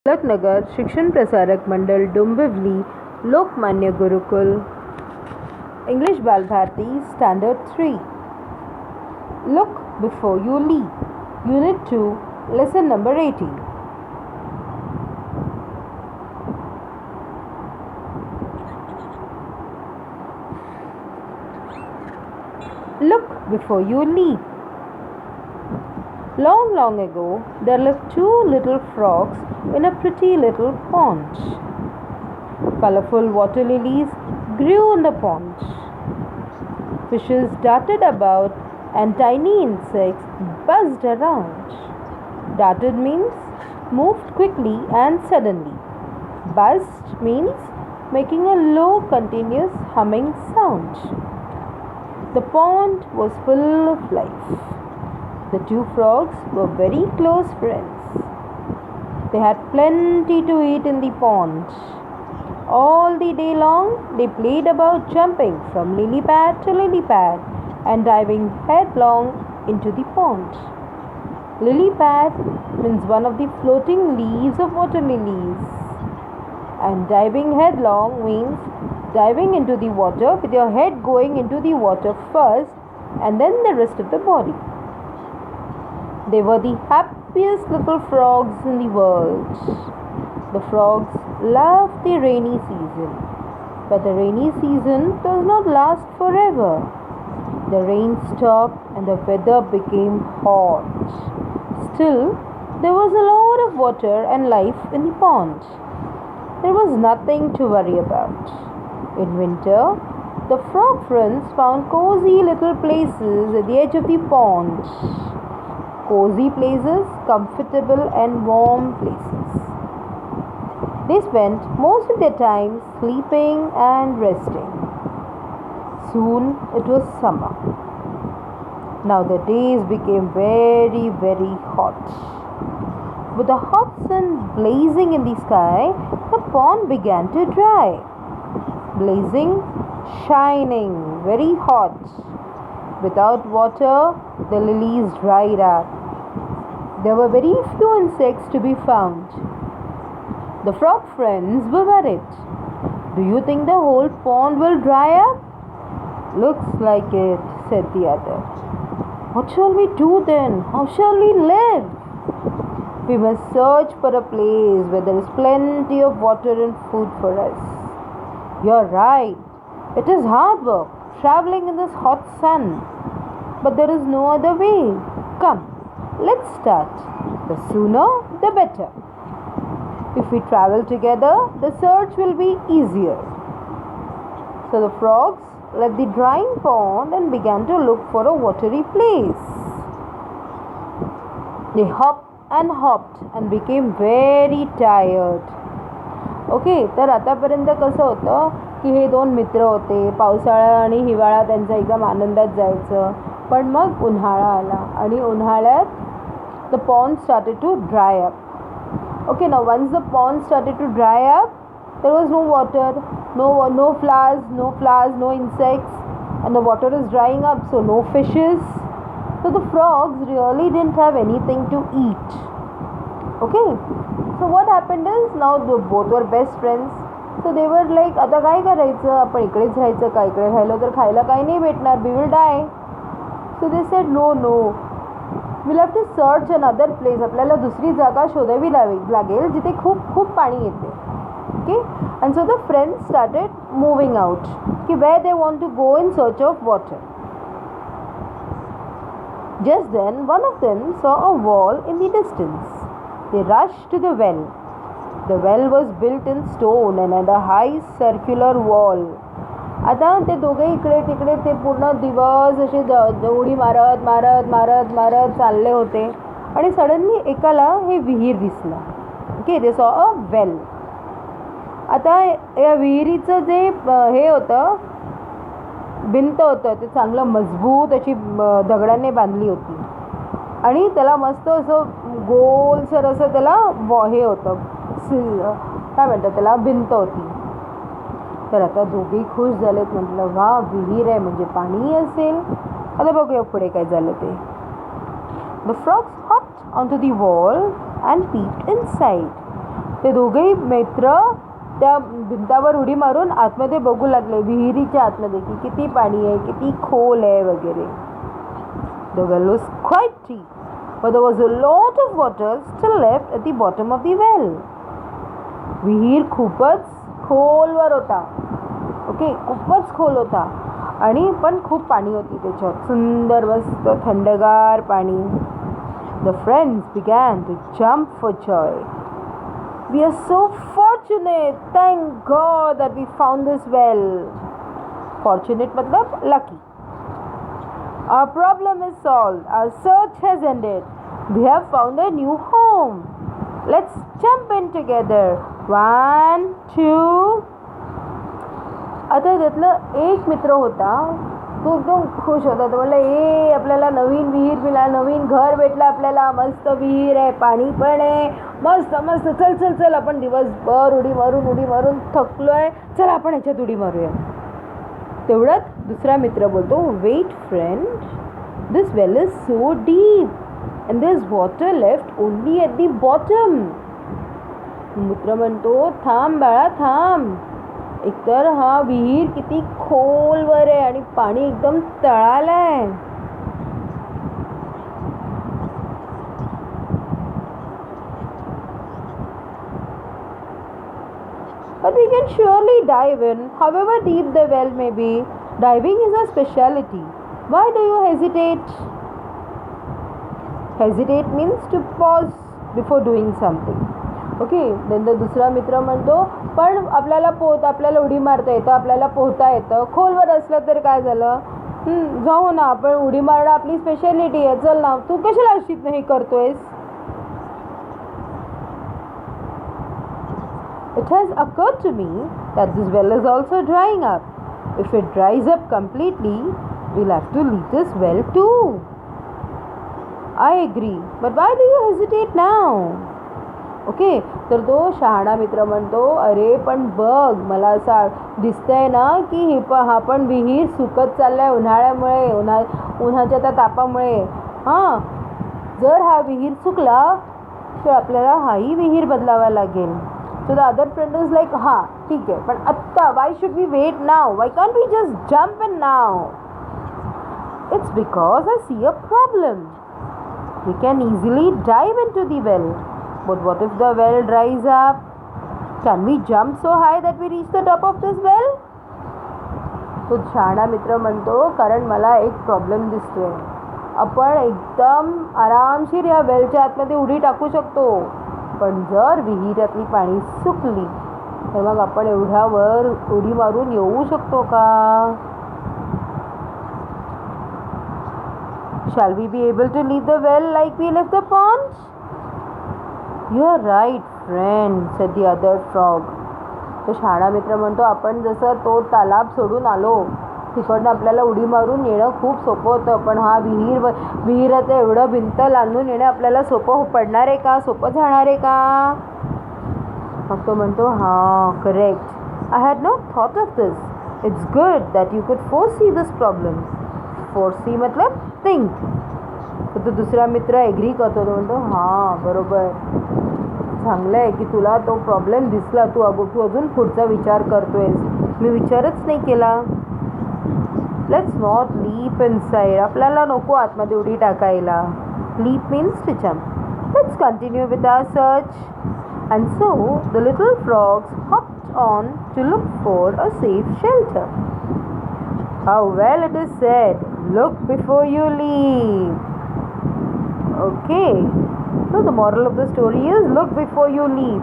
Tilaknagar Shikshan Prasarak Mandal Dombivli Lokmanya Gurukul English Balbharti Standard 3. Look before you leap. Unit 2, Lesson number 18. Look before you leap. Long, long ago, there lived two little frogs in a pretty little pond. Colorful water lilies grew in the pond. Fishes darted about and tiny insects buzzed around. Darted means moved quickly and suddenly. Buzzed means making a low, continuous humming sound. The pond was full of life. The two frogs were very close friends. They had plenty to eat in the pond. All the day long, they played about jumping from lily pad to lily pad and diving headlong into the pond. Lily pad means one of the floating leaves of water lilies. And diving headlong means diving into the water with your head going into the water first and then the rest of the body. They were the happiest little frogs in the world. The frogs loved the rainy season, but the rainy season does not last forever. The rain stopped and the weather became hot. Still, there was a lot of water and life in the pond. There was nothing to worry about. In winter, the frog friends found cozy little places at the edge of the pond. Cozy places, comfortable and warm places. They spent most of their time sleeping and resting. Soon it was summer. Now the days became very, very hot. With the hot sun blazing in the sky, the pond began to dry. Blazing, shining, very hot. Without water, the lilies dried up. There were very few insects to be found. The frog friends were worried. Do you think the whole pond will dry up? Looks like it, said the other. What shall we do then? How shall we live? We must search for a place where there is plenty of water and food for us. You're right. It is hard work, traveling in this hot sun. But there is no other way. Come, let's start. The sooner, the better. If we travel together, the search will be easier. So the frogs left the drying pond and began to look for a watery place. They hopped and became very tired. Okay, तर आतापर्यंत कसं होतं की हे दोन मित्र होते. पावसाळा आणि हिवाळा त्यांचा एकदम आनंदात जायचं. पण मग उन्हाळा आला आणि उन्हाळ्यात the pond started to dry up. Okay, now once the pond started to dry up, there was no water, no flowers, no insects, and the water is drying up, so no fishes. So the frogs really didn't have anything to eat. Okay, so what happened is now both were best friends. So they were like, आता काय करायचं, आपण इकडेच राहायचं का, इकडे राहिलो तर खायला काही नाही भेटणार, we will die. So they said no, we'll have to search another place. आपल्याला दुसरी जागा शोधावी लागेल जिथे खूप खूप पाणी येते. Okay, and so the friends started moving out कि where they want to go in search of water. Just then one of them saw a wall in the distance. They rushed to the well. The well was built in stone and had a high circular wall. आता ते दोघे इकडे तिकडे ते पूर्ण दिवस असे उडी मारत चालले होते आणि सडनली एकाला हे विहीर दिसलं. Okay, they saw a well. आता या विहिरीचं जे हे होतं, भिंत होतं, ते चांगलं मजबूत अशी दगडांनी बांधली होती आणि त्याला मस्त असं गोलसर असं त्याला हे होतं, काय म्हणतात त्याला, भिंत होती. तर आता दोघेही खुश झालेत. म्हटलं वा, विहीर आहे म्हणजे पाणी असेल. आता बघूया पुढे काय झालं ते. The frogs hopped onto the wall and peeped inside. ते दोघेही मित्र त्या भिंतावर उडी मारून आतमध्ये बघू लागले, विहिरीच्या आतमध्ये, की किती पाणी आहे, किती खोल आहे वगैरे. The well was quite deep, but there was a lot of water still left at the bottom of the well. विहीर खूपच खोलवर होता. ओके, खूपच खोल होता आणि पण खूप पाणी होती त्याच्यात, सुंदर मस्त थंडगार पाणी. The friends began to jump for joy. We are so fortunate. Thank God that we found this well. Fortunate मतलब lucky. Our problem is solved. Our search has ended. We have found a new home. Let's jump in together. 1, 2. आता त्यातलं एक मित्र होता, तो एकदम खुश होता. तो म्हणला, ए आपल्याला नवीन विहीर मिळाला, नवीन घर भेटलं आपल्याला, मस्त विहीर आहे, पाणी पण आहे, मस्त मस्त, चल चल चल, आपण दिवसभर उडी मारून थकलो आहे, चल आपण ह्याच्यात उडी मारूया. तेवढ्यात दुसरा मित्र बोलतो, wait friend, this well is so deep and there is water left only at the bottom. मित्र म्हणतो, थांब बाळा थांब, एकतर हा विहीर किती खोलवर आहे आणि पाणी एकदम तळाला आहे. But we can surely dive in, however deep the well may be. Diving is our specialty. Why do you hesitate? Hesitate means to pause before doing something. Okay, नंतर दुसरा मित्र म्हणतो, पण आपल्याला उडी मारता येतं, आपल्याला पोहता येतं, खोलवर असलं तर काय झालं, जाऊ ना, आपण उडी मारणं आपली स्पेशालिटी आहे, चल ना, तू कशाला अशी हे करतोयस. It has occurred to me that this well is also drying up. If it dries up completely, we'll have to leave this well too. I agree, but why do you hesitate now? Okay, तर तो शहाणा मित्र म्हणतो, अरे पण बघ, मला असं दिसतंय ना की हा पण विहीर सुकत चाललाय उन्हाळ्यामुळे, उन्हाच्या त्या तापामुळे. हां, जर हा विहीर सुकला तर आपल्याला हाही विहीर बदलावा लागेल. So the other friend is like, हां ठीक आहे, पण आत्ता why should we wait now, why can't we just jump in now. It's because I see a problem. We can easily dive in to the well. But what if the well dries up? Can we jump so high that we reach the top of this well? तो शहाणा मित्र म्हणतो, कारण मला एक problem दिसतोय. आपण एकदम आरामशीर या वेलच्या आतमध्ये उडी टाकू शकतो, पण जर विहिरीतली पाणी सुकली तर मग आपण एवढ्यावर उडी मारून येऊ शकतो का? Shall we be able to leave the well like we left the pond? You're right, friend, said the other frog. तो शहाणा मित्र म्हणतो, आपण जसं तो तालाब सोडून आलो, तिकडनं आपल्याला उडी मारून येणं खूप सोपं होतं, पण हा विहिराचं एवढं भिंत लांबून येणं आपल्याला सोपं पडणार आहे का, सोपं जाणार आहे का? मग तो म्हणतो, हां correct, I had not thought of this. It's good that you could foresee this problem. Foresee मतलब थिंक. तर तो दुसरा मित्र एग्री करतो. तो म्हणतो, हां बरोबर, चांगलं आहे की तुला तो प्रॉब्लेम दिसला, तू अजून पुढचा विचार करतोयस, मी विचारच नाही केला. Let's not leap inside. आपल्याला नको आतमध्ये उडी टाकायला. Leap means to jump. Let's continue with our search. And so the little frogs hopped on to look for a safe shelter. How well it is said, look before you leave. Okay, so the moral of the story is, look before you leave.